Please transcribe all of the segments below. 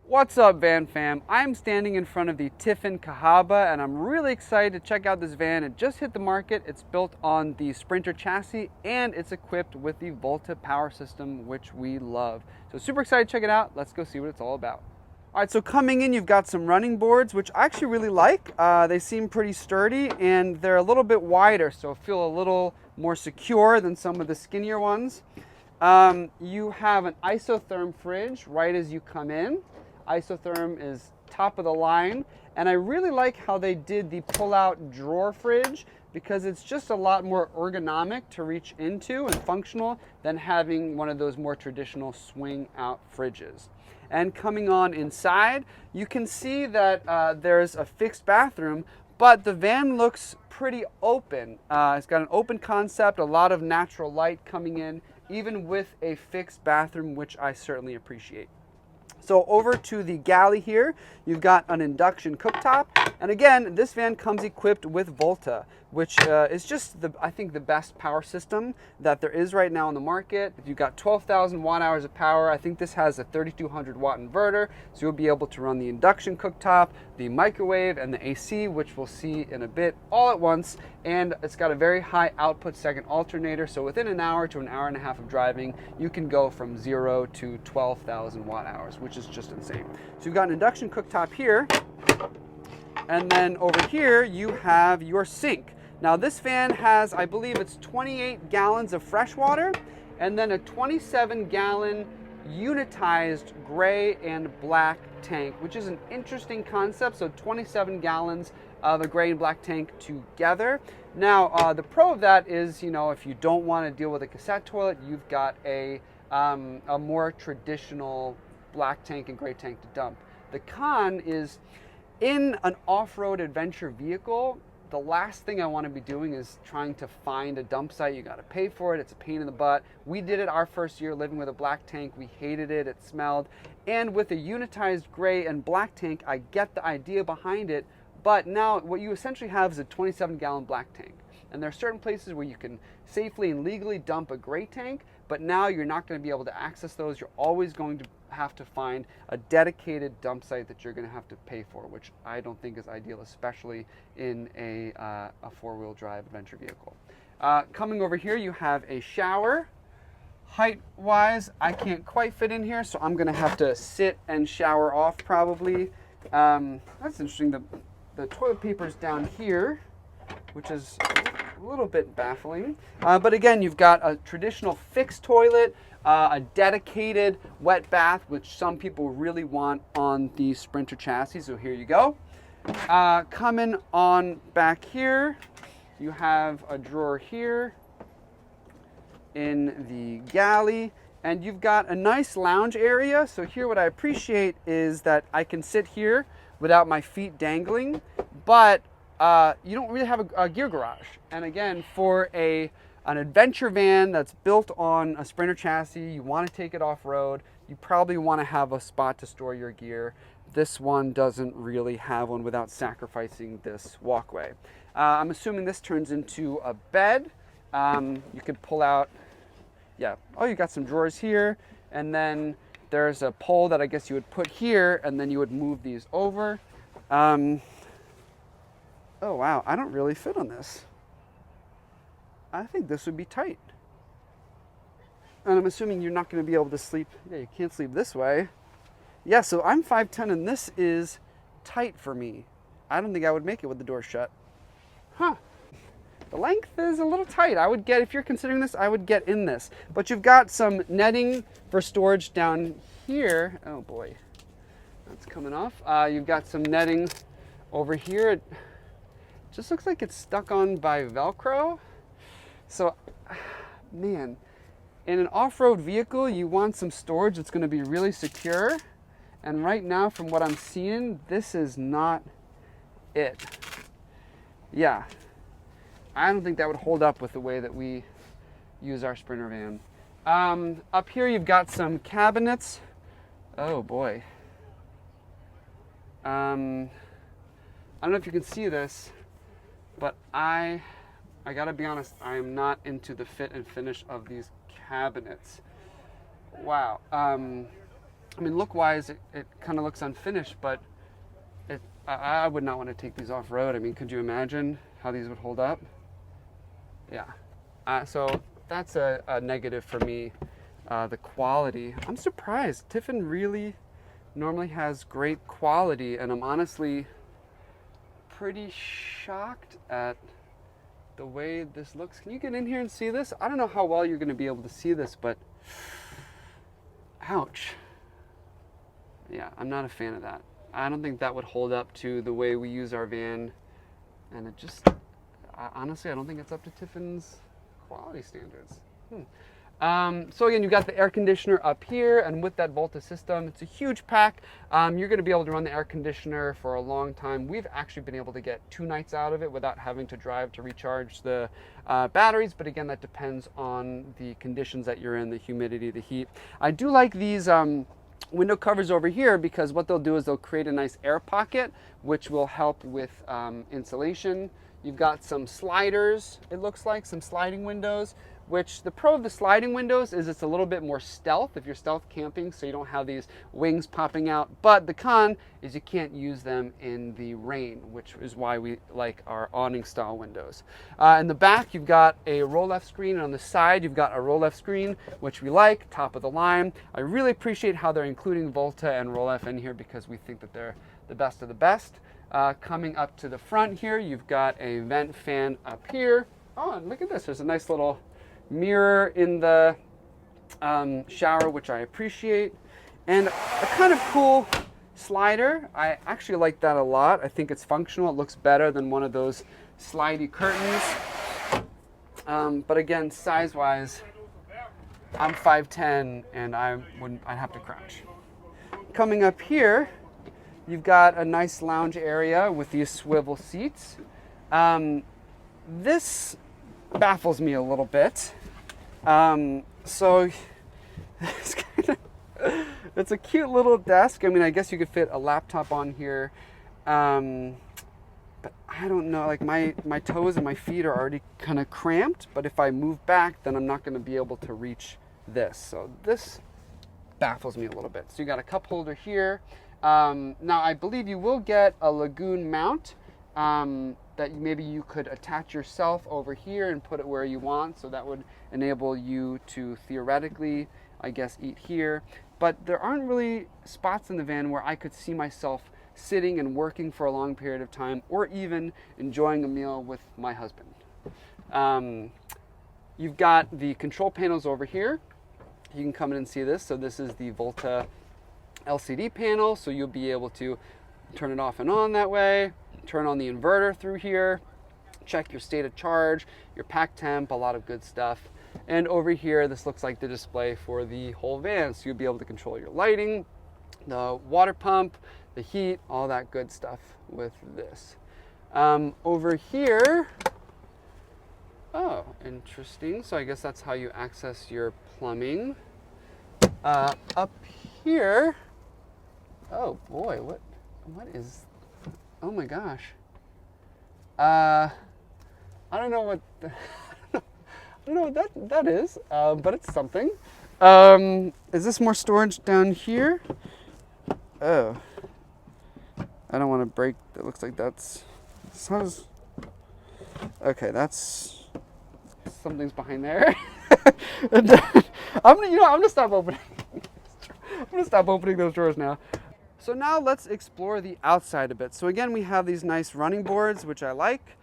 What's up, van fam? I'm standing in front of the Tiffin Cahaba and I'm really excited to check out this van. It just hit the market. It's built on the Sprinter chassis and it's equipped with the Volta power system, which we love. So super excited to check it out. Let's go see what it's all about. All right, so coming in, you've got some running boards, which I actually really like. They seem pretty sturdy and they're a little bit wider, so feel a little more secure than some of the skinnier ones. You have an isotherm fridge right as you come in. Isotherm is top of the line, and I really like how they did the pull-out drawer fridge because it's just a lot more ergonomic to reach into and functional than having one of those more traditional swing-out fridges. And coming on inside, you can see that there's a fixed bathroom, but the van looks pretty open. It's got an open concept, a lot of natural light coming in, even with a fixed bathroom, which I certainly appreciate. So over to the galley here, you've got an induction cooktop. And again, this van comes equipped with Volta, which is just, I think, the best power system that there is right now on the market. You've got 12,000 watt hours of power. I think this has a 3,200 watt inverter, so you'll be able to run the induction cooktop, the microwave, and the AC, which we'll see in a bit, all at once. And it's got a very high output second alternator, so within an hour to an hour and a half of driving, you can go from 0 to 12,000 watt hours, which is just insane. So you've got an induction cooktop here, and then over here you have your sink. Now this van has, I believe it's 28 gallons of fresh water, and then a 27-gallon unitized gray and black tank, which is an interesting concept. So 27 gallons of a gray and black tank together. Now the pro of that is, you know, if you don't want to deal with a cassette toilet, you've got a more traditional black tank and gray tank to dump. The con is, in an off-road adventure vehicle, the last thing I want to be doing is trying to find a dump site. You got to pay for it. It's a pain in the butt. We did it our first year living with a black tank. We hated it. It smelled. And with a unitized gray and black tank, I get the idea behind it. But now what you essentially have is a 27-gallon black tank. And there are certain places where you can safely and legally dump a gray tank, but now you're not going to be able to access those. You're always going to have to find a dedicated dump site that you're going to have to pay for, which I don't think is ideal, especially in a four-wheel drive adventure vehicle. Coming over here, you have a shower. Height-wise, I can't quite fit in here, so I'm going to have to sit and shower off probably. That's interesting. The toilet paper's down here, which is a little bit baffling. But again, you've got a traditional fixed toilet, a dedicated wet bath, which some people really want on the Sprinter chassis. So here you go. Coming on back here, you have a drawer here in the galley, and you've got a nice lounge area. So here what I appreciate is that I can sit here without my feet dangling, but you don't really have a gear garage. And again, for an adventure van that's built on a Sprinter chassis, you want to take it off-road, you probably want to have a spot to store your gear. This one doesn't really have one without sacrificing this walkway. I'm assuming this turns into a bed. You could pull out, you got some drawers here, and then there's a pole that I guess you would put here, and then you would move these over. Oh wow, I don't really fit on this. I think this would be tight. And I'm assuming you're not going to be able to sleep. Yeah, you can't sleep this way. Yeah, so I'm 5'10", and this is tight for me. I don't think I would make it with the door shut. Huh. The length is a little tight. I would get, if you're considering this, I would get in this. But you've got some netting for storage down here. Oh boy, that's coming off. You've got some netting over here. It just looks like it's stuck on by Velcro. So, man, in an off-road vehicle, you want some storage that's going to be really secure. And right now, from what I'm seeing, this is not it. Yeah, I don't think that would hold up with the way that we use our Sprinter van. Up here, you've got some cabinets. Oh boy. I don't know if you can see this, but I gotta be honest, I am not into the fit and finish of these cabinets. Wow. I mean, look-wise, it kind of looks unfinished, but I would not want to take these off-road. I mean, could you imagine how these would hold up? Yeah. So that's a negative for me, the quality. I'm surprised. Tiffin really normally has great quality, and I'm honestly pretty shocked at the way this looks. Can you get in here and see this? I don't know how well you're going to be able to see this, but ouch. Yeah, I'm not a fan of that. I don't think that would hold up to the way we use our van, and it just, honestly, I don't think it's up to Tiffin's quality standards. So again, you've got the air conditioner up here, and with that Volta system, it's a huge pack. You're going to be able to run the air conditioner for a long time. We've actually been able to get 2 nights out of it without having to drive to recharge the batteries, but again, that depends on the conditions that you're in, the humidity, the heat. I do like these window covers over here, because what they'll do is they'll create a nice air pocket, which will help with insulation. You've got some sliders, it looks like, some sliding windows, which the pro of the sliding windows is it's a little bit more stealth if you're stealth camping, so you don't have these wings popping out. But the con is you can't use them in the rain, which is why we like our awning style windows. In the back, you've got a roll left screen, and on the side, you've got a roll left screen, which we like, top of the line. I really appreciate how they're including Volta and roll left in here, because we think that they're the best of the best. Coming up to the front here, you've got a vent fan up here. Oh, and look at this, there's a nice little mirror in the shower, which I appreciate, and a kind of cool slider. I actually like that a lot. I think it's functional. It looks better than one of those slidey curtains. But again, size-wise, I'm 5'10", and I'd have to crouch. Coming up here, you've got a nice lounge area with these swivel seats. This baffles me a little bit. So it's a cute little desk. I mean, I guess you could fit a laptop on here. But I don't know, like my toes and my feet are already kind of cramped, but if I move back, then I'm not going to be able to reach this. So this baffles me a little bit. So you got a cup holder here. Now I believe you will get a Lagoon mount, that maybe you could attach yourself over here and put it where you want. So that would enable you to theoretically, I guess, eat here. But there aren't really spots in the van where I could see myself sitting and working for a long period of time, or even enjoying a meal with my husband. You've got the control panels over here. You can come in and see this. So this is the Volta LCD panel. So you'll be able to turn it off and on that way. Turn on the inverter through here, check your state of charge, your pack temp, a lot of good stuff. And over here, this looks like the display for the whole van. So you'll be able to control your lighting, the water pump, the heat, all that good stuff with this. Over here, oh, interesting. So I guess that's how you access your plumbing. Up here, oh boy, what is, oh my gosh. I don't know what I don't know what that is, but it's something. Is this more storage down here? Oh, I don't want to break. It looks like that's. Okay, that's something's behind there. I'm gonna stop opening. I'm gonna stop opening those drawers now. So now let's explore the outside a bit. So again, we have these nice running boards, which I like.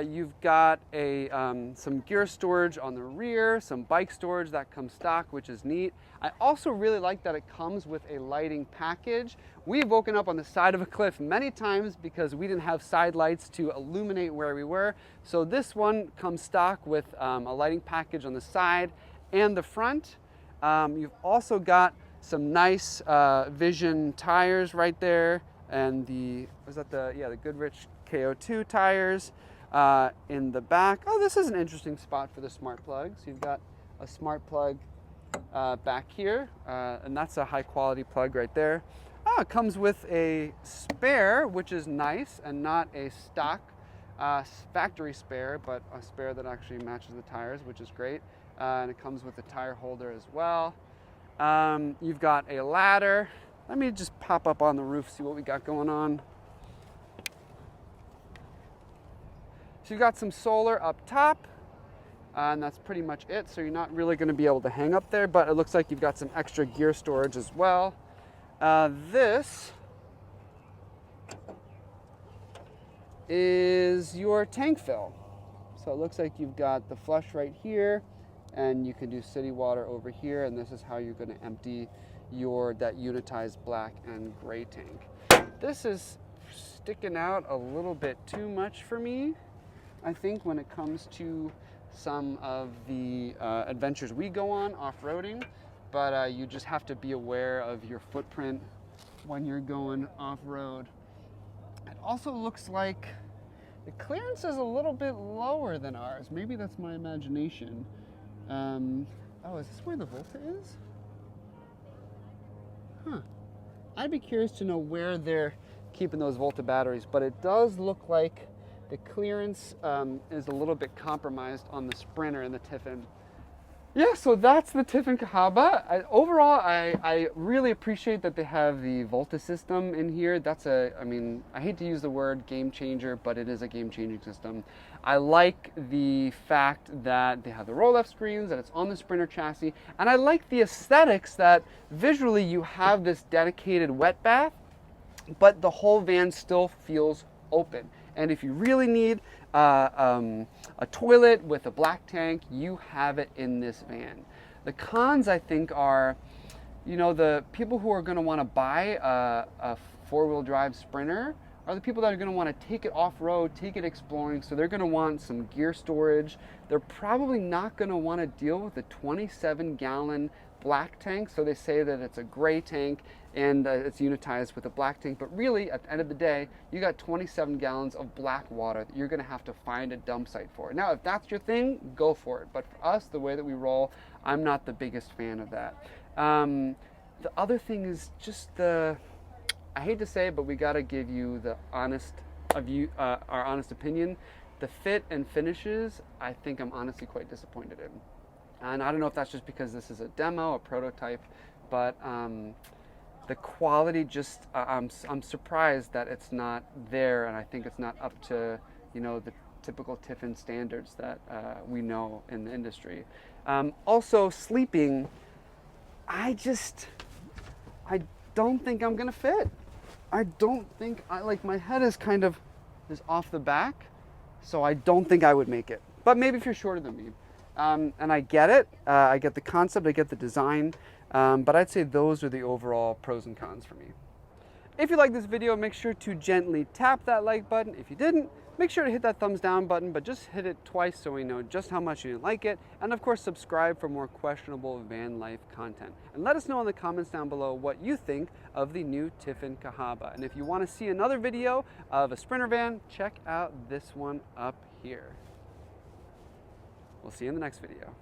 You've got some gear storage on the rear, some bike storage that comes stock, which is neat. I also really like that it comes with a lighting package. We've woken up on the side of a cliff many times because we didn't have side lights to illuminate where we were. So this one comes stock with a lighting package on the side and the front. You've also got some nice Vision tires right there, and the Goodrich KO2 tires in the back. Oh, this is an interesting spot for the smart plug. So you've got a smart plug back here, and that's a high quality plug right there. Oh, it comes with a spare, which is nice, and not a stock factory spare, but a spare that actually matches the tires, which is great. And it comes with a tire holder as well. You've got a ladder Let me just pop up on the roof, see what we got going on. So you've got some solar up top, and that's pretty much it. So you're not really going to be able to hang up there, but it looks like you've got some extra gear storage as well. This is your tank fill. So it looks like you've got the flush right here, and you can do city water over here, and this is how you're going to empty that unitized black and gray tank. This is sticking out a little bit too much for me, I think, when it comes to some of the adventures we go on off-roading, but you just have to be aware of your footprint when you're going off-road. It also looks like the clearance is a little bit lower than ours. Maybe that's my imagination. Oh, is this where the Volta is? Huh. I'd be curious to know where they're keeping those Volta batteries, but it does look like the clearance is a little bit compromised on the Sprinter and the Tiffin. Yeah, so that's the Tiffin Cahaba. Overall, I really appreciate that they have the Volta system in here. I mean, I hate to use the word game changer, but it is a game changing system. I like the fact that they have the roll-up screens, that it's on the Sprinter chassis, and I like the aesthetics that visually you have this dedicated wet bath, but the whole van still feels open. And if you really need a toilet with a black tank, you have it in this van. The cons, I think, are, you know, the people who are going to want to buy a four-wheel drive Sprinter are the people that are going to want to take it off-road, take it exploring, so they're going to want some gear storage. They're probably not going to want to deal with a 27-gallon black tank, so they say that it's a gray tank and it's unitized with a black tank, but really at the end of the day you got 27 gallons of black water that you're going to have to find a dump site for. Now if that's your thing, go for it, but for us, the way that we roll, I'm not the biggest fan of that. The other thing is just I hate to say it, but we got to give you the our honest opinion. The fit and finishes, I think I'm honestly quite disappointed in. And I don't know if that's just because this is a demo, a prototype, but the quality just, I'm surprised that it's not there, and I think it's not up to, you know, the typical Tiffin standards that we know in the industry. Also, sleeping, I don't think I'm gonna fit. I don't think, my head is kind of off the back, so I don't think I would make it. But maybe if you're shorter than me. And I get it, I get the concept, I get the design, but I'd say those are the overall pros and cons for me. If you like this video, make sure to gently tap that like button. If you didn't, make sure to hit that thumbs down button, but just hit it twice so we know just how much you didn't like it. And of course, subscribe for more questionable van life content. And let us know in the comments down below what you think of the new Tiffin Cahaba. And if you want to see another video of a Sprinter van, check out this one up here. We'll see you in the next video.